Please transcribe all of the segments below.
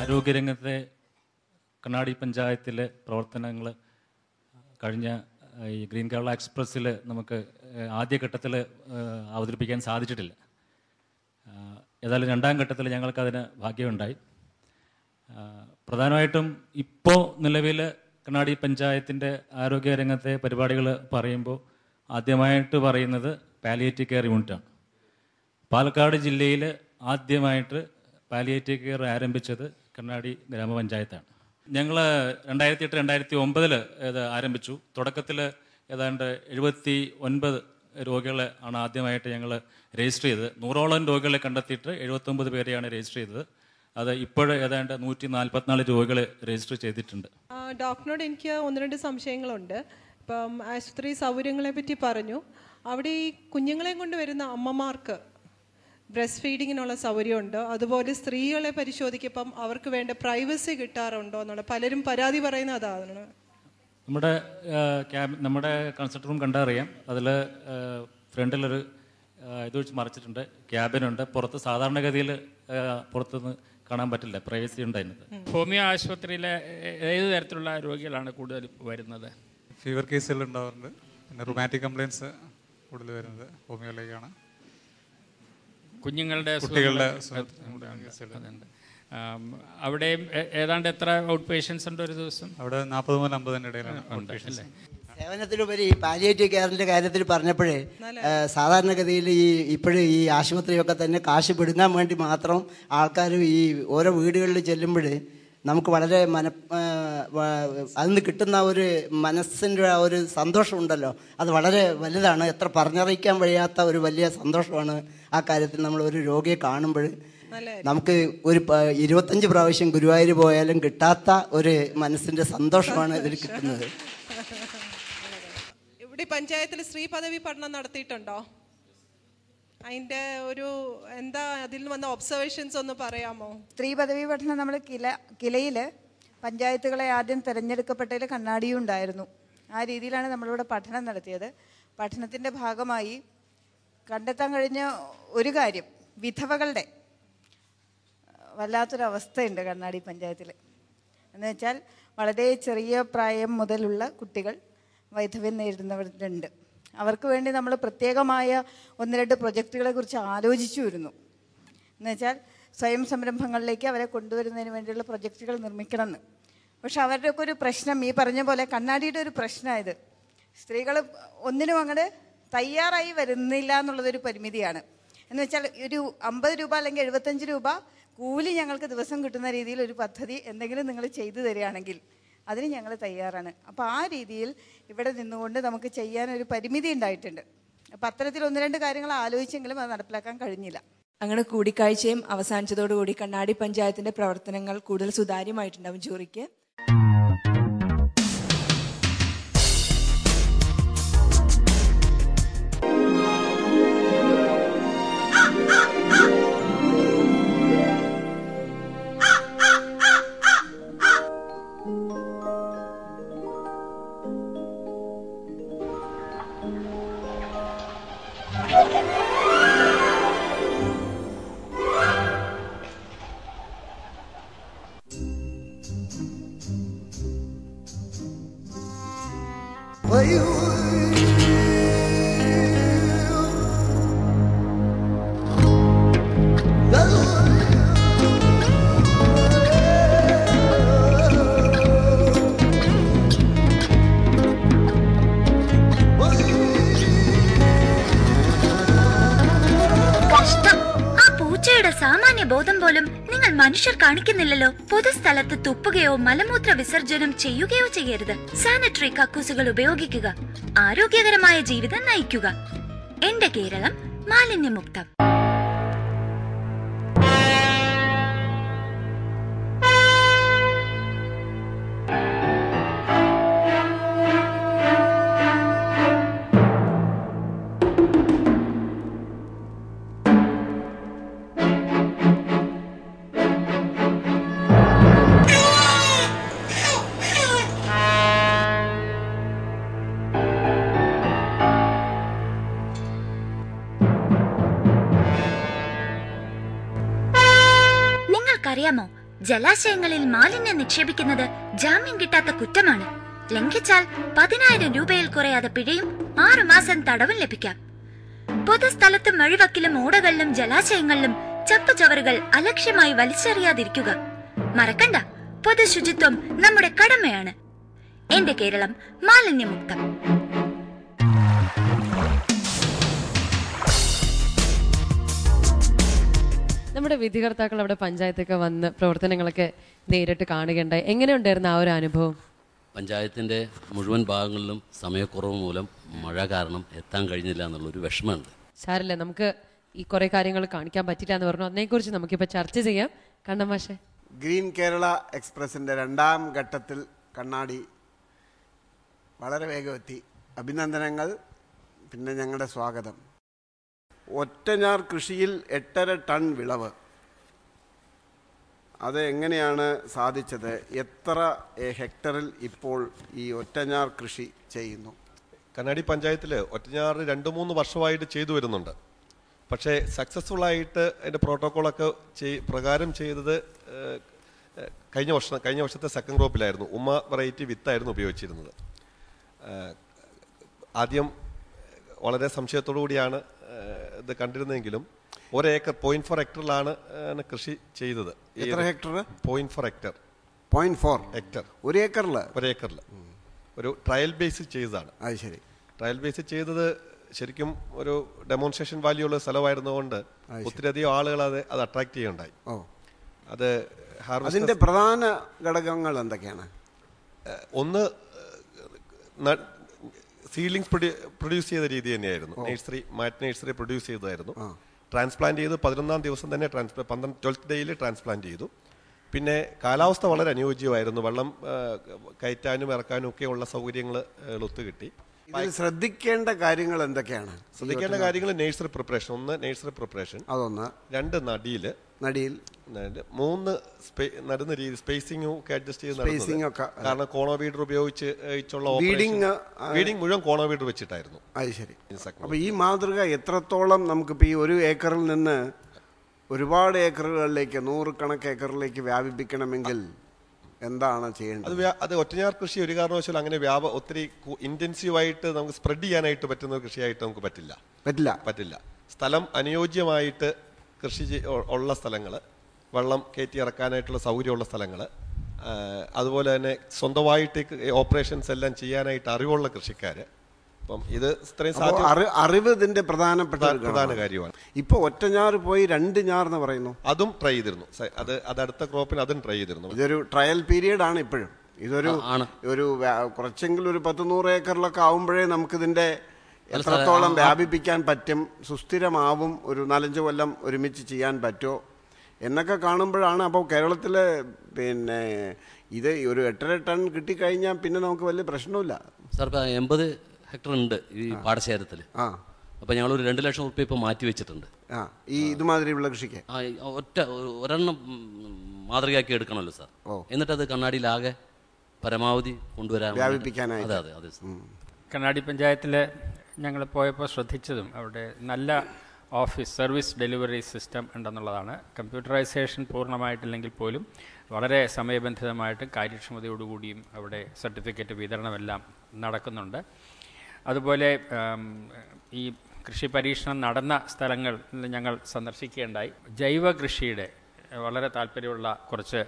ആരോഗ്യരംഗത്തെ കണ്ണാടി പഞ്ചായത്തിലെ പ്രവർത്തനങ്ങൾ കഴിഞ്ഞ ഈ ഗ്രീൻ കേരള എക്സ്പ്രസ്സിൽ നമുക്ക് ആദ്യഘട്ടത്തിൽ അവതരിപ്പിക്കാൻ സാധിച്ചിട്ടില്ല. ഏതായാലും രണ്ടാം ഘട്ടത്തിൽ ഞങ്ങൾക്കതിന് ഭാഗ്യമുണ്ടായി. പ്രധാനമായിട്ടും ഇപ്പോൾ നിലവിൽ കണ്ണാടി പഞ്ചായത്തിൻ്റെ ആരോഗ്യരംഗത്തെ പരിപാടികൾ പറയുമ്പോൾ ആദ്യമായിട്ട് പറയുന്നത് പാലിയേറ്റീവ് കെയർ യൂണിറ്റാണ്. പാലക്കാട് ജില്ലയിൽ ആദ്യമായിട്ട് പാലിയേറ്റീവ് കെയർ ആരംഭിച്ചത് കണ്ണാടി ഗ്രാമപഞ്ചായത്താണ്. ഞങ്ങൾ 2008-2009 ഇത് ആരംഭിച്ചു. തുടക്കത്തിൽ ഏതാണ്ട് 79 രോഗികളെ ആണ് ആദ്യമായിട്ട് ഞങ്ങൾ രജിസ്റ്റർ ചെയ്തത്. 100ഓളം രോഗികളെ കണ്ടെത്തിയിട്ട് 79 പേരെയാണ് രജിസ്റ്റർ ചെയ്തത്. അത് ഇപ്പോൾ ഏതാണ്ട് 144 രോഗികൾ രജിസ്റ്റർ ചെയ്തിട്ടുണ്ട്. ഡോക്ടറിനോട് എനിക്ക് 1-2 സംശയങ്ങളുണ്ട്. ഇപ്പം ആശുപത്രി സൗകര്യങ്ങളെ പറ്റി പറഞ്ഞു. അവിടെ ഈ കുഞ്ഞുങ്ങളെ കൊണ്ട് വരുന്ന അമ്മമാർക്ക് ബ്രസ്റ്റ് ഫീഡിങ്ങിനുള്ള സൗകര്യമുണ്ടോ? അതുപോലെ സ്ത്രീകളെ പരിശോധിക്കുമ്പം അവർക്ക് വേണ്ട പ്രൈവസി കിട്ടാറുണ്ടോ എന്നുള്ള പലരും പരാതി പറയുന്ന അതാണ്. നമ്മുടെ കൺസൾട്ട് റൂം കണ്ടാൽ അറിയാം. അതിൽ ഫ്രണ്ടിലൊരു ഇത് വെച്ച് മറിച്ചിട്ടുണ്ട്, ക്യാബിനുണ്ട്. പുറത്ത് സാധാരണഗതിയിൽ പുറത്തുനിന്ന് കാണാൻ പറ്റില്ല, പ്രൈവസി ഉണ്ട് അതിനകത്ത്. ഹോമിയോ ആശുപത്രിയിലെ ഏത് തരത്തിലുള്ള രോഗികളാണ് കൂടുതൽ വരുന്നത്? ഫീവർ കേസുകൾ ഉണ്ടാവാറുണ്ട്. പിന്നെ റുമാറ്റിക് കംപ്ലയിൻസ് കൂടുതൽ വരുന്നത് ഹോമിയോയിലേക്കാണ്. കുഞ്ഞുങ്ങളുടെ അവിടെ ഏതാണ്ട് എത്ര ഔട്ട് പേഷ്യൻസ് ഉണ്ട് ഒരു ദിവസം? അവിടെ 40 മുതൽ 50 ഇടയിലാണ്. സേവനത്തിലുപരി പാലിയേറ്റീവ് കെയറിൻ്റെ കാര്യത്തിൽ പറഞ്ഞപ്പോഴേ സാധാരണഗതിയിൽ ഇപ്പോഴും ഈ ആശുപത്രിയൊക്കെ തന്നെ കാശ് പിടുങ്ങാൻ വേണ്ടി മാത്രം ആൾക്കാർ ഈ ഓരോ വീടുകളിൽ ചെല്ലുമ്പോൾ നമുക്ക് വളരെ അതിന് കിട്ടുന്ന ഒരു മനസ്സിൻ്റെ ആ ഒരു സന്തോഷമുണ്ടല്ലോ, അത് വളരെ വലുതാണ്. എത്ര പറഞ്ഞറിയിക്കാൻ കഴിയാത്ത ഒരു വലിയ സന്തോഷമാണ് ആ കാര്യത്തിൽ. നമ്മൾ ഒരു രോഗിയെ കാണുമ്പോൾ നമുക്ക് ഒരു 25 പ്രാവശ്യം ഗുരുവായൂർ പോയാലും കിട്ടാത്ത ഒരു മനസ്സിൻ്റെ സന്തോഷമാണ് ഇതിൽ കിട്ടുന്നത്. ഇവിടെ പഞ്ചായത്തിൽ സ്ത്രീ പദവി പഠനം നടത്തിയിട്ടുണ്ടോ? അതിൻ്റെ ഒരു എന്താ അതിൽ വന്ന ഒബ്സർവേഷൻസ് ഒന്ന് പറയാമോ? സ്ത്രീ പദവി പഠനം നമ്മൾ കിലയിൽ പഞ്ചായത്തുകളെ ആദ്യം തിരഞ്ഞെടുക്കപ്പെട്ടതിൽ കണ്ണാടിയും ഉണ്ടായിരുന്നു. ആ രീതിയിലാണ് നമ്മളിവിടെ പഠനം നടത്തിയത്. പഠനത്തിൻ്റെ ഭാഗമായി കണ്ടെത്താൻ കഴിഞ്ഞ ഒരു കാര്യം, വിധവകളുടെ വല്ലാത്തൊരവസ്ഥയുണ്ട് കണ്ണാടി പഞ്ചായത്തിൽ. എന്ന് വെച്ചാൽ വളരെ ചെറിയ പ്രായം മുതലുള്ള കുട്ടികൾ വൈധവ്യം നേരിടുന്നവരുണ്ട്. അവർക്ക് വേണ്ടി നമ്മൾ പ്രത്യേകമായ 1-2 പ്രൊജക്റ്റുകളെ കുറിച്ച് ആലോചിച്ചു വരുന്നു. എന്നുവെച്ചാൽ സ്വയം സംരംഭങ്ങളിലേക്ക് അവരെ കൊണ്ടുവരുന്നതിന് വേണ്ടിയുള്ള പ്രൊജക്റ്റുകൾ നിർമ്മിക്കണമെന്ന്. പക്ഷെ അവരുടെയൊക്കെ ഒരു പ്രശ്നം, ഈ പറഞ്ഞ പോലെ കണ്ണാടിയുടെ ഒരു പ്രശ്നമായത്, സ്ത്രീകൾ ഒന്നിനും അങ്ങോട്ട് തയ്യാറായി വരുന്നില്ല എന്നുള്ളതൊരു പരിമിതിയാണ്. എന്ന് വെച്ചാൽ ഒരു 50 രൂപ അല്ലെങ്കിൽ 75 രൂപ കൂലി ഞങ്ങൾക്ക് ദിവസം കിട്ടുന്ന രീതിയിൽ ഒരു പദ്ധതി എന്തെങ്കിലും നിങ്ങൾ ചെയ്തു തരികയാണെങ്കിൽ അതിന് ഞങ്ങൾ തയ്യാറാണ്. അപ്പോൾ ആ രീതിയിൽ ഇവിടെ നിന്നുകൊണ്ട് നമുക്ക് ചെയ്യാനൊരു പരിമിതി ഉണ്ടായിട്ടുണ്ട്. അപ്പം അത്തരത്തിൽ 1-2 കാര്യങ്ങൾ ആലോചിച്ചെങ്കിലും അത് നടപ്പിലാക്കാൻ കഴിഞ്ഞില്ല. അങ്ങനെ കൂടിക്കാഴ്ചയും അവസാനിച്ചതോടുകൂടി കണ്ണാടി പഞ്ചായത്തിന്റെ പ്രവർത്തനങ്ങൾ കൂടുതൽ സുതാര്യമായിട്ടുണ്ടാവും. ജൂറിക്ക് ബോധം പോലും നിങ്ങൾ മനുഷ്യർ കാണിക്കുന്നില്ലല്ലോ. പൊതുസ്ഥലത്ത് തുപ്പുകയോ മലമൂത്ര വിസർജനം ചെയ്യുകയോ ചെയ്യരുത്. സാനിറ്ററി കക്കൂസുകൾ ഉപയോഗിക്കുക. ആരോഗ്യകരമായ ജീവിതം നയിക്കുക. എന്റെ കേരളം മാലിന്യമുക്തം. അറിയാമോ, ജലാശയങ്ങളിൽ മാലിന്യം നിക്ഷേപിക്കുന്നത് ജാമ്യം കിട്ടാത്ത കുറ്റമാണ്. ലംഘിച്ചാൽ 10,000 രൂപയിൽ കുറയാതെ പിഴയും 6 മാസം തടവും ലഭിക്കാം. പൊതുസ്ഥലത്തും വഴിവക്കിലും ഓടകളിലും ജലാശയങ്ങളിലും ചപ്പുചവറുകൾ അലക്ഷ്യമായി വലിച്ചെറിയാതിരിക്കുക. മറക്കണ്ട, പൊതു ശുചിത്വം നമ്മുടെ കടമയാണ്. എന്റെ കേരളം മാലിന്യമുക്തം. നമ്മുടെ വിധികർത്താക്കൾ അവിടെ പഞ്ചായത്തൊക്കെ വന്ന് പ്രവർത്തനങ്ങളൊക്കെ നേരിട്ട് കാണുകയുണ്ടായി. എങ്ങനെയുണ്ടായിരുന്നു ആ ഒരു അനുഭവം? പഞ്ചായത്തിൻ്റെ മുഴുവൻ ഭാഗങ്ങളിലും സമയക്കുറവ് മൂലം മഴ കാരണം എത്താൻ കഴിഞ്ഞില്ല എന്നുള്ളൊരു വിഷമമുണ്ട്. സാരല്ലേ, നമുക്ക് ഈ കുറേ കാര്യങ്ങൾ കാണിക്കാൻ പറ്റില്ല എന്ന് പറഞ്ഞു. അതിനെക്കുറിച്ച് നമുക്കിപ്പോൾ ചർച്ച ചെയ്യാം. കണ്ണൻ മാഷേ, ഗ്രീൻ കേരള എക്സ്പ്രസിൻ്റെ 2ാം ഘട്ടത്തിൽ കണ്ണാടി വളരെ വേഗം എത്തി. അഭിനന്ദനങ്ങൾ, പിന്നെ ഞങ്ങളുടെ സ്വാഗതം. ഒറ്റഞ്ഞാർ കൃഷിയിൽ 8.5 ടൺ വിളവ്, അത് എങ്ങനെയാണ് സാധിച്ചത്? എത്ര ഹെക്ടറിൽ ഇപ്പോൾ ഈ ഒറ്റഞ്ഞാർ കൃഷി ചെയ്യുന്നു? കണ്ണാടി പഞ്ചായത്തിൽ ഒറ്റഞ്ഞാർ 2-3 വർഷമായിട്ട് ചെയ്തു വരുന്നുണ്ട്. പക്ഷേ സക്സസ്ഫുള്ളായിട്ട് അതിൻ്റെ പ്രോട്ടോക്കോളൊക്കെ പ്രകാരം ചെയ്തത് കഴിഞ്ഞ വർഷത്തെ സെക്കൻഡ് ക്രോപ്പിലായിരുന്നു. ഉമ്മ വെറൈറ്റി വിത്തായിരുന്നു ഉപയോഗിച്ചിരുന്നത്. ആദ്യം വളരെ സംശയത്തോടു കൂടിയാണ് ഇത് കണ്ടിരുന്നെങ്കിലും 1 ഏക്കർ 0.4 ഹെക്ടറിലാണ് കൃഷി ചെയ്തത്. എത്ര ഹെക്ടർ? 0.4 ഹെക്ടർ. 0.4 ഹെക്ടർ. 1 ഏക്കറിൽ? 1 ഏക്കറിൽ ഒരു ട്രയൽ ബേസിൽ ചെയ്തതാണ്. അത് ശരി. ട്രയൽ ബേസിൽ ചെയ്തത് ശരിക്കും ഒരു ഡെമോൺസ്ട്രേഷൻ വാല്യൂ ഉള്ള സ്ഥലമായിരുന്നതുകൊണ്ട് ഒത്തിരിയധികം ആളുകൾ അത് അട്രാക്ട് ചെയ്യുന്നുണ്ടായി. അത് അതിന്റെ പ്രധാന ഘടകങ്ങൾ എന്തൊക്കെയാണ്? ഒന്ന്, സീഡ്ലിങ്സ് പ്രൊഡ്യൂസ് ചെയ്ത രീതി തന്നെയായിരുന്നു. മാറ്റ് നഴ്സറി പ്രൊഡ്യൂസ് ചെയ്തതായിരുന്നു. ട്രാൻസ്പ്ലാന്റ് ചെയ്ത് 11ാം ദിവസം തന്നെ 12th ഡേയിൽ ട്രാൻസ്പ്ലാന്റ് ചെയ്തു. പിന്നെ കാലാവസ്ഥ വളരെ അനുയോജ്യമായിരുന്നു. വെള്ളം കയറ്റാനും ഇറക്കാനും ഒക്കെ ഉള്ള സൗകര്യങ്ങൾ ഒത്തുകിട്ടി. ശ്രദ്ധിക്കേണ്ട കാര്യങ്ങൾ എന്തൊക്കെയാണ്? ശ്രദ്ധിക്കേണ്ട കാര്യങ്ങൾ നഴ്സറി പ്രിപ്പറേഷൻ. 1 നഴ്സറി പ്രിപ്പറേഷൻ, അതൊന്ന്. 2 നടിയിൽ 3 നടുന്ന രീതി, സ്പേസിംഗ് ഒക്കെ അഡ്ജസ്റ്റ് ചെയ്ത്, കാരണം കോണോവീഡർ ഉപയോഗിച്ച് വീഡിങ് മുഴുവൻ കോണോവീഡർ വെച്ചിട്ടായിരുന്നു. അത് ശരി. അപ്പൊ ഈ മാതൃക എത്രത്തോളം നമുക്കിപ്പോൾ ഈ 1 ഏക്കറിൽ നിന്ന് ഒരുപാട് ഏക്കറുകളിലേക്ക്, 100 കണക്ക് ഏക്കറിലേക്ക് വ്യാപിപ്പിക്കണമെങ്കിൽ എന്താണ് ചെയ്യേണ്ടത്? അത് ഒറ്റഞ്ഞാർ കൃഷി ഒരു കാരണവശാലും അങ്ങനെ ഒത്തിരി ഇന്റൻസീവായിട്ട് നമുക്ക് സ്പ്രെഡ് ചെയ്യാനായിട്ട് പറ്റുന്ന കൃഷിയായിട്ട് നമുക്ക് പറ്റില്ല. സ്ഥലം അനുയോജ്യമായിട്ട് കൃഷി ഉള്ള സ്ഥലങ്ങൾ, വെള്ളം കയറ്റി ഇറക്കാനായിട്ടുള്ള സൗകര്യമുള്ള സ്ഥലങ്ങൾ, അതുപോലെ തന്നെ സ്വന്തമായിട്ട് ഓപ്പറേഷൻസ് എല്ലാം ചെയ്യാനായിട്ട് അറിവുള്ള കൃഷിക്കാർ. അപ്പം ഇത് അറിവ് ഇതിന്റെ പ്രധാന കാര്യമാണ്. ഇപ്പൊ ഒറ്റഞ്ഞാർ പോയി 2 ഞാർ എന്ന് പറയുന്നു. അതും ട്രൈ ചെയ്തിരുന്നു. അത് അടുത്ത ക്രോപ്പിന് അതും ട്രൈ ചെയ്തിരുന്നു. ഇതൊരു ട്രയൽ പീരീഡ് ആണ് ഇപ്പോഴും. ഇതൊരു കുറച്ചെങ്കിലും ഒരു 10-100 ഏക്കറിലൊക്കെ ആവുമ്പോഴേ നമുക്കിതിന്റെ എത്രത്തോളം വ്യാപിപ്പിക്കാൻ പറ്റും, സുസ്ഥിരമാവും, ഒരു 4-5 കൊല്ലം ഒരുമിച്ച് ചെയ്യാൻ പറ്റുമോ എന്നൊക്കെ കാണുമ്പോഴാണ്. അപ്പോൾ കേരളത്തിൽ പിന്നെ ഇത് ഒരു 8.5 ടൺ കിട്ടിക്കഴിഞ്ഞാൽ പിന്നെ നമുക്ക് വലിയ പ്രശ്നമില്ല. സാർ, 80 ഹെക്ടർ ഉണ്ട് ഈ പാടശേഖരത്തിൽ. അപ്പോൾ ഞങ്ങൾ ഒരു 2 ലക്ഷം റുപ്യ ഇപ്പോൾ മാറ്റി വെച്ചിട്ടുണ്ട് ഈ ഇതുമാതിരിയുള്ള കൃഷിക്ക്. ഒരെണ്ണം മാതൃകയാക്കി എടുക്കണമല്ലോ സാർ. എന്നിട്ടത് കണ്ണാടിയിലാകെ പരമാവധി കൊണ്ടുവരാൻ, വ്യാപിപ്പിക്കാനായി. അതെ. കണ്ണാടി പഞ്ചായത്തിൽ ഞങ്ങൾ പോയപ്പോൾ ശ്രദ്ധിച്ചതും അവിടെ നല്ല ഓഫീസ് സർവീസ് ഡെലിവറി സിസ്റ്റം ഉണ്ടെന്നുള്ളതാണ്. കമ്പ്യൂട്ടറൈസേഷൻ പൂർണ്ണമായിട്ടില്ലെങ്കിൽ പോലും വളരെ സമയബന്ധിതമായിട്ടും കാര്യക്ഷമതയോടുകൂടിയും അവിടെ സർട്ടിഫിക്കറ്റ് വിതരണമെല്ലാം നടക്കുന്നുണ്ട്. അതുപോലെ ഈ കൃഷി പരീക്ഷണം നടന്ന സ്ഥലങ്ങൾ ഞങ്ങൾ സന്ദർശിക്കുകയുണ്ടായി. ജൈവ കൃഷിയുടെ വളരെ താല്പര്യമുള്ള കുറച്ച്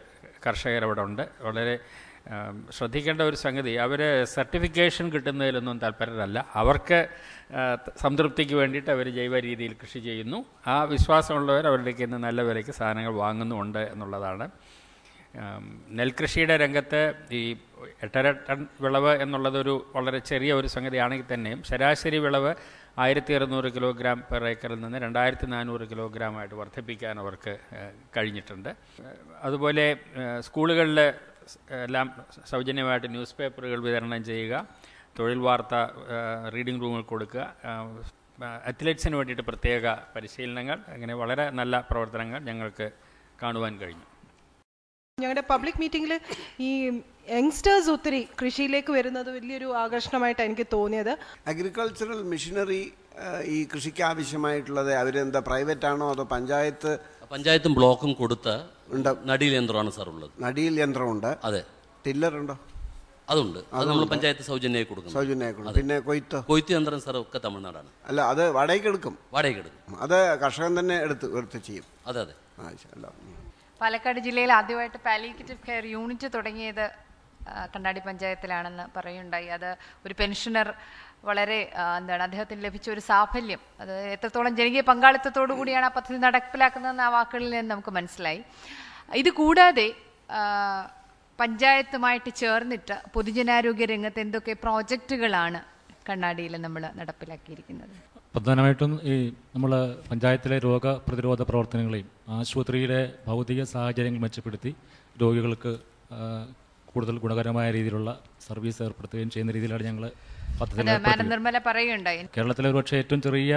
കർഷകരവിടെ ഉണ്ട്. വളരെ ശ്രദ്ധിക്കേണ്ട ഒരു സംഗതി, അവർ സർട്ടിഫിക്കേഷൻ കിട്ടുന്നതിലൊന്നും താല്പര്യരല്ല. അവർക്ക് സംതൃപ്തിക്ക് വേണ്ടിയിട്ട് അവർ ജൈവ രീതിയിൽ കൃഷി ചെയ്യുന്നു. ആ വിശ്വാസമുള്ളവർ അവരുടേക്ക് ഇന്ന് നല്ല വിലയ്ക്ക് സാധനങ്ങൾ വാങ്ങുന്നുമുണ്ട് എന്നുള്ളതാണ്. നെൽകൃഷിയുടെ രംഗത്ത് ഈ 8.5 ടൺ വിളവ് എന്നുള്ളതൊരു വളരെ ചെറിയ ഒരു സംഗതിയാണെങ്കിൽ തന്നെയും ശരാശരി വിളവ് 1600 കിലോഗ്രാം പെർ ഏക്കറിൽ നിന്ന് 2400 കിലോഗ്രാമായിട്ട് വർദ്ധിപ്പിക്കാൻ അവർക്ക് കഴിഞ്ഞിട്ടുണ്ട്. അതുപോലെ സ്കൂളുകളിൽ എല്ലാം സൗജന്യമായിട്ട് ന്യൂസ് പേപ്പറുകൾ വിതരണം ചെയ്യുക, തൊഴിൽ വാർത്ത റീഡിംഗ് റൂമുകൾ കൊടുക്കുക, അത്ലറ്റ്സിന് വേണ്ടിയിട്ട് പ്രത്യേക പരിശീലനങ്ങൾ, അങ്ങനെ വളരെ നല്ല പ്രവർത്തനങ്ങൾ ഞങ്ങൾക്ക് കാണുവാൻ കഴിഞ്ഞു. ഞങ്ങളുടെ പബ്ലിക് മീറ്റിംഗിൽ ഈ യങ്സ്റ്റേഴ്സ് ഒത്തിരി കൃഷിയിലേക്ക് വരുന്നത് വലിയൊരു ആകർഷണമായിട്ടാണ് എനിക്ക് തോന്നിയത്. അഗ്രികൾച്ചറൽ മെഷീനറി ഈ കൃഷിക്ക് ആവശ്യമായിട്ടുള്ളത് അവരെന്താ പ്രൈവറ്റ് ആണോ അതോ പഞ്ചായത്ത് പഞ്ചായത്തും ബ്ലോക്കും കൊടുത്ത നടീൽ യന്ത്രമാണ് സാർ ഉള്ളത്. നടീൽ യന്ത്രമുണ്ട്. അതെ. ടില്ലറുണ്ടോ? അതുണ്ട്. അത് നമ്മൾ പഞ്ചായത്ത് സൗജന്യമായി കൊടുക്കും. പിന്നെ കൊയ്ത്ത് യന്ത്രം സാർ ഒക്കെ തമിഴ്നാടാണ്. അല്ല, അത് വാടകയ്ക്ക് എടുക്കും. അത് കർഷകൻ തന്നെ എടുത്ത് ചെയ്യും. അതെ അതെ. പാലക്കാട് ജില്ലയിൽ ആദ്യമായിട്ട് പാലിയേറ്റീവ് കെയർ യൂണിറ്റ് തുടങ്ങിയത് കണ്ണാടി പഞ്ചായത്തിലാണെന്ന് പറയുണ്ടായി. അത് ഒരു പെൻഷനർ വളരെ അദ്ദേഹത്തിന് ലഭിച്ച ഒരു സാഫല്യം, അത് എത്രത്തോളം ജനകീയ പങ്കാളിത്തത്തോടു കൂടിയാണ് ആ പദ്ധതി നടപ്പിലാക്കുന്നതെന്ന് ആ വാക്കുകളിൽ നിന്ന് നമുക്ക് മനസ്സിലായി. ഇത് കൂടാതെ പഞ്ചായത്തുമായിട്ട് ചേർന്നിട്ട് പൊതുജനാരോഗ്യ രംഗത്ത് എന്തൊക്കെ പ്രോജക്റ്റുകളാണ് കണ്ണാടിയിൽ നമ്മൾ നടപ്പിലാക്കിയിരിക്കുന്നത്? പ്രധാനമായിട്ടും ഈ നമ്മൾ പഞ്ചായത്തിലെ രോഗപ്രതിരോധ പ്രവർത്തനങ്ങളെയും ആശുപത്രിയിലെ ഭൗതിക സാഹചര്യങ്ങൾ മെച്ചപ്പെടുത്തി രോഗികൾക്ക് കൂടുതൽ ഗുണകരമായ രീതിയിലുള്ള സർവീസ് ഏർപ്പെടുത്തുകയും ചെയ്യുന്ന രീതിയിലാണ് ഞങ്ങൾ പദ്ധതി. നിർമ്മല പറയുകയുണ്ടായി, കേരളത്തിലെ ഒരുപക്ഷെ ഏറ്റവും ചെറിയ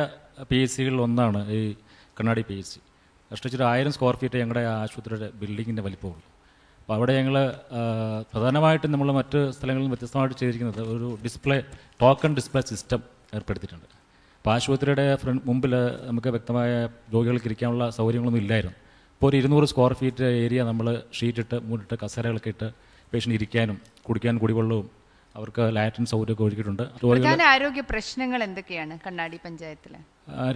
PHCകളിൽ ഒന്നാണ് ഈ കണ്ണാടി PHC. കഷ്ടിച്ചൊരു 1000 സ്ക്വയർ ഫീറ്റ് ഞങ്ങളുടെ ആശുപത്രിയുടെ ബിൽഡിങ്ങിൻ്റെ വലിപ്പമുള്ളൂ. അപ്പോൾ അവിടെ ഞങ്ങൾ പ്രധാനമായിട്ടും നമ്മൾ മറ്റ് സ്ഥലങ്ങളിൽ നിന്ന് വ്യത്യസ്തമായിട്ട് ചെയ്തിരിക്കുന്നത് ഒരു ടോക്കൺ ഡിസ്പ്ലേ സിസ്റ്റം ഏർപ്പെടുത്തിയിട്ടുണ്ട്. അപ്പോൾ ആശുപത്രിയുടെ മുമ്പിൽ നമുക്ക് വ്യക്തമായ രോഗികൾക്ക് ഇരിക്കാനുള്ള സൗകര്യങ്ങളൊന്നും ഇല്ലായിരുന്നു. ഇപ്പോൾ ഒരു 200 സ്ക്വയർ ഫീറ്റ് ഏരിയ നമ്മൾ ഷീറ്റിട്ട് മൂടിട്ട് കസേരകളൊക്കെ ഇട്ട് പേഷ്യൻ്റ് ഇരിക്കാനും കുടിക്കാനും കുടിവെള്ളവും അവർക്ക് ലാറ്റിൻ സൗകര്യമൊക്കെ ഒരുക്കിയിട്ടുണ്ട്. ആരോഗ്യ പ്രശ്നങ്ങൾ എന്തൊക്കെയാണ് കണ്ണാടി പഞ്ചായത്തിൽ?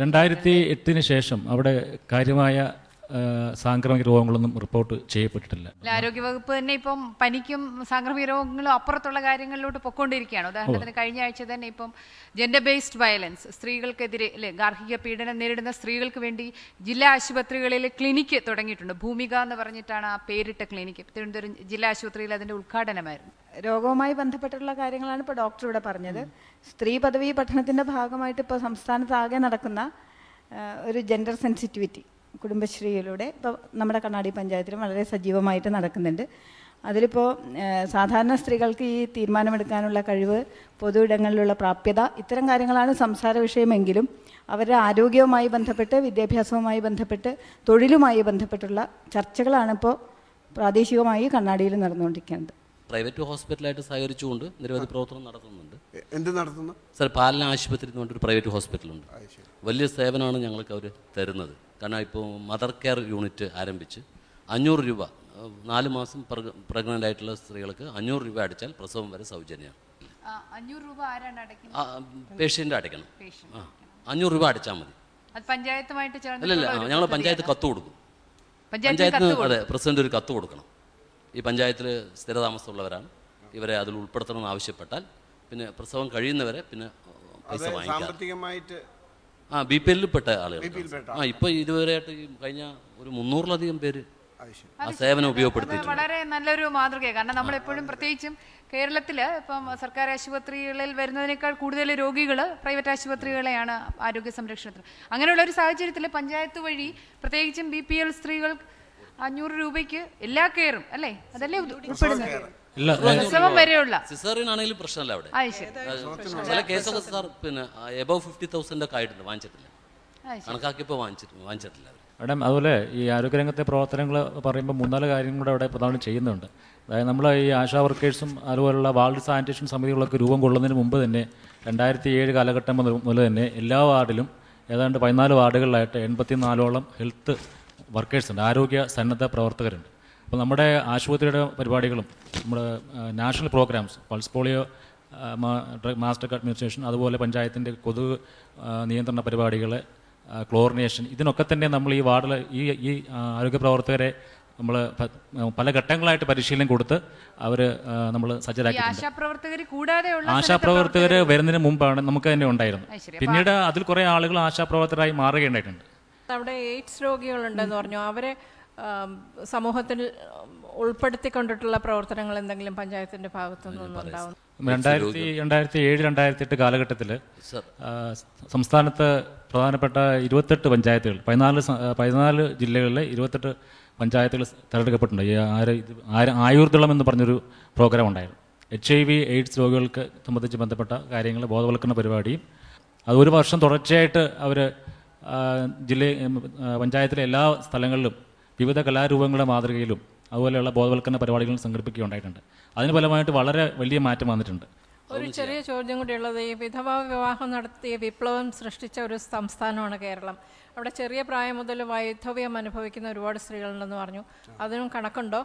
2008 ശേഷം അവിടെ കാര്യമായ സാംക്രമിക രോഗങ്ങളൊന്നും റിപ്പോർട്ട് ചെയ്യപ്പെട്ടിട്ടില്ല. ആരോഗ്യവകുപ്പ് തന്നെ ഇപ്പം പനിക്കും സാംക്രമിക രോഗങ്ങളും അപ്പുറത്തുള്ള കാര്യങ്ങളിലോട്ട് പൊയ്ക്കൊണ്ടിരിക്കുകയാണ്. ഉദാഹരണത്തിന് കഴിഞ്ഞ ആഴ്ച തന്നെ ഇപ്പം ജെൻഡർ ബേസ്ഡ് വയലൻസ്, സ്ത്രീകൾക്കെതിരെ ഗാർഹിക പീഡനം നേരിടുന്ന സ്ത്രീകൾക്ക് വേണ്ടി ജില്ലാ ആശുപത്രികളിൽ ക്ലിനിക്ക് തുടങ്ങിയിട്ടുണ്ട്. ഭൂമിക എന്ന് പറഞ്ഞിട്ടാണ് ആ പേരിട്ട ക്ലിനിക്ക്. തിരുവനന്തപുരം ജില്ലാ ആശുപത്രിയിൽ അതിന്റെ ഉദ്ഘാടനമായിരുന്നു. രോഗവുമായി ബന്ധപ്പെട്ടുള്ള കാര്യങ്ങളാണ് ഇപ്പോൾ ഡോക്ടർ ഇവിടെ പറഞ്ഞത്. സ്ത്രീ പദവി പഠനത്തിന്റെ ഭാഗമായിട്ട് ഇപ്പോൾ സംസ്ഥാനത്താകെ നടക്കുന്ന ഒരു ജെൻഡർ സെൻസിറ്റിവിറ്റി കുടുംബശ്രീയിലൂടെ ഇപ്പോൾ നമ്മുടെ കണ്ണാടി പഞ്ചായത്തിലും വളരെ സജീവമായിട്ട് നടക്കുന്നുണ്ട്. അതിലിപ്പോൾ സാധാരണ സ്ത്രീകൾക്ക് ഈ തീരുമാനമെടുക്കാനുള്ള കഴിവ്, പൊതു ഇടങ്ങളിലുള്ള പ്രാപ്യത, ഇത്തരം കാര്യങ്ങളാണ് സംസാര വിഷയമെങ്കിലും അവരുടെ ആരോഗ്യവുമായി ബന്ധപ്പെട്ട്, വിദ്യാഭ്യാസവുമായി ബന്ധപ്പെട്ട്, തൊഴിലുമായി ബന്ധപ്പെട്ടുള്ള ചർച്ചകളാണ് ഇപ്പോൾ പ്രാദേശികമായി കണ്ണാടിയിൽ നടന്നുകൊണ്ടിരിക്കുന്നത്. പ്രൈവറ്റ് ഹോസ്പിറ്റലായിട്ട് സഹകരിച്ചുകൊണ്ട് നിരവധി പ്രവർത്തനം നടത്തുന്നുണ്ട്. എന്ത് നടത്തുന്നു സാർ? പാലന ആശുപത്രി എന്ന് പറഞ്ഞൊരു പ്രൈവറ്റ് ഹോസ്പിറ്റലുണ്ട്. വലിയ സേവനമാണ് ഞങ്ങൾക്ക് അവർ തരുന്നത്. കാരണം ഇപ്പോൾ മദർ കെയർ യൂണിറ്റ് ആരംഭിച്ച് 500 രൂപ 4 മാസം പ്രഗ്നൻ്റ് ആയിട്ടുള്ള സ്ത്രീകൾക്ക് 500 രൂപ അടച്ചാൽ പ്രസവം വരെ സൗജന്യമാണ്. 500 രൂപ ആരാണ് അടയ്ക്കുന്നത്? പേഷ്യൻ്റ് അടയ്ക്കണം. 500 രൂപ അടച്ചാൽ മതി. പഞ്ചായത്തുമായിട്ട് അല്ലല്ല, ഞങ്ങൾ പഞ്ചായത്ത് കത്ത് കൊടുക്കും. പഞ്ചായത്തിന് അതെ, പ്രസിഡന്റ് ഒരു കത്ത് കൊടുക്കണം. ഈ പഞ്ചായത്തിൽ സ്ഥിരതാമസമുള്ളവരാണ്, ഇവരെ അതിൽ ഉൾപ്പെടുത്തണമെന്ന് ആവശ്യപ്പെട്ടാൽ പിന്നെ പ്രസവം കഴിയുന്നവരെ പിന്നെ പൈസ വാങ്ങിക്കാം. BPL പെട്ട ആളുകൾ. ഇപ്പോൾ ഇതുവരെയായിട്ട് കഴിഞ്ഞ ഒരു 300-ലധികം പേര് ആ സേവനം ഉപയോഗപ്പെടുത്തിയിട്ടുണ്ട്. വളരെ നല്ലൊരു മാതൃകയാണ്. കാരണം നമ്മളെപ്പോഴും പ്രത്യേകിച്ചും കേരളത്തിൽ ഇപ്പം സർക്കാർ ആശുപത്രികളിൽ വരുന്നതിനേക്കാൾ കൂടുതൽ രോഗികൾ പ്രൈവറ്റ് ആശുപത്രികളെയാണ് ആരോഗ്യ സംരക്ഷണത്തിന്. അങ്ങനെയുള്ള ഒരു സാഹചര്യത്തിൽ പഞ്ചായത്ത് വഴി പ്രത്യേകിച്ചും BPL സ്ത്രീകൾ 500 രൂപയ്ക്ക് എല്ലാ കെയറും അല്ലേ, അതല്ലേ ഉൾപ്പെടുന്നത്? പ്രസവം വരെയുള്ള സിസേറിയൻ ആണെങ്കിലും പ്രശ്നമല്ല അവിടെ. ചില കേസൊക്കെ സാർ പിന്നെ എബവ് 50,000 ഒക്കെ ആയിട്ടുണ്ട്, വാങ്ങിച്ചിട്ടില്ല, കണക്കാക്കിയപ്പോൾ വാങ്ങിച്ചിട്ടില്ല. മാഡം, അതുപോലെ ഈ ആരോഗ്യരംഗത്തെ പ്രവർത്തനങ്ങൾ പറയുമ്പോൾ 3-4 കാര്യം കൂടെ അവിടെ പ്രധാനം ചെയ്യുന്നുണ്ട്. അതായത് നമ്മൾ ഈ ആശാ വർക്കേഴ്സും അതുപോലുള്ള വാർഡ് സാനിറ്റേഷൻ സമിതികളൊക്കെ രൂപം കൊള്ളുന്നതിന് മുമ്പ് തന്നെ 2007 കാലഘട്ടം മുതൽ തന്നെ എല്ലാ വാർഡിലും ഏതാണ്ട് 14 വാർഡുകളിലായിട്ട് 84ഓളം ഹെൽത്ത് വർക്കേഴ്സ് ഉണ്ട്, ആരോഗ്യ സന്നദ്ധ പ്രവർത്തകരുണ്ട്. അപ്പോൾ നമ്മുടെ ആശുപത്രിയുടെ പരിപാടികളും നമ്മുടെ national programmes, pulse polio, mass drug administration, അതുപോലെ പഞ്ചായത്തിൻ്റെ കൊതുക് നിയന്ത്രണ പരിപാടികൾ, ക്ലോറിനേഷൻ, ഇതിനൊക്കെ തന്നെ നമ്മൾ ഈ വാർഡിൽ ഈ ആരോഗ്യ പ്രവർത്തകരെ നമ്മൾ പല ഘട്ടങ്ങളായിട്ട് പരിശീലനം കൊടുത്ത് അവർ നമ്മൾ സജ്ജരാക്കിയിട്ടുണ്ട്. ആശാപ്രവർത്തകർ വരുന്നതിന് മുമ്പാണ് നമുക്ക് തന്നെ ഉണ്ടായിരുന്നത്. പിന്നീട് അതിൽ കുറേ ആളുകൾ ആശാപ്രവർത്തകരായി മാറുകയുണ്ടായിട്ടുണ്ട്. അവിടെ എയ്ഡ്സ് രോഗികളുണ്ടെന്ന് പറഞ്ഞു, അവരെ സമൂഹത്തിൽ ഉൾപ്പെടുത്തിക്കൊണ്ടിട്ടുള്ള പ്രവർത്തനങ്ങൾ എന്തെങ്കിലും പഞ്ചായത്തിന്റെ ഭാഗത്തുനിന്നും ഉണ്ടാവും? 2007-2008 കാലഘട്ടത്തിൽ സംസ്ഥാനത്ത് പ്രധാനപ്പെട്ട 28 പഞ്ചായത്തുകൾ, 14 ജില്ലകളിലെ 28 പഞ്ചായത്തുകൾ തിരഞ്ഞെടുക്കപ്പെട്ടിട്ടുണ്ട്. ഈ ആയുർദളം എന്ന് പറഞ്ഞൊരു പ്രോഗ്രാം ഉണ്ടായിരുന്നു. HIV എയ്ഡ്സ് രോഗികൾക്ക് സംബന്ധിച്ച് ബന്ധപ്പെട്ട കാര്യങ്ങൾ ബോധവൽക്കരണ പരിപാടിയും അത് 1 വർഷം തുടർച്ചയായിട്ട് അവർ പഞ്ചായത്തിലെ എല്ലാ സ്ഥലങ്ങളിലും വിവിധ കലാരൂപങ്ങളുടെ മാതൃകയിലും അതുപോലെയുള്ള ബോധവൽക്കരണ പരിപാടികളും സംഘടിപ്പിക്കുകയുണ്ടായിട്ടുണ്ട്. അതിന് ഫലമായിട്ട് വളരെ വലിയ മാറ്റം വന്നിട്ടുണ്ട്. ഒരു ചെറിയ ചോദ്യം കൂടിയുള്ളത്, ഈ വിധവാ വിവാഹം നടത്തിയ വിപ്ലവം സൃഷ്ടിച്ച ഒരു സംസ്ഥാനമാണ് കേരളം. അവിടെ ചെറിയ പ്രായം മുതൽ വൈധവ്യം അനുഭവിക്കുന്ന ഒരുപാട് സ്ത്രീകളുണ്ടെന്ന് പറഞ്ഞു. അതിനും കണക്കുണ്ടോ?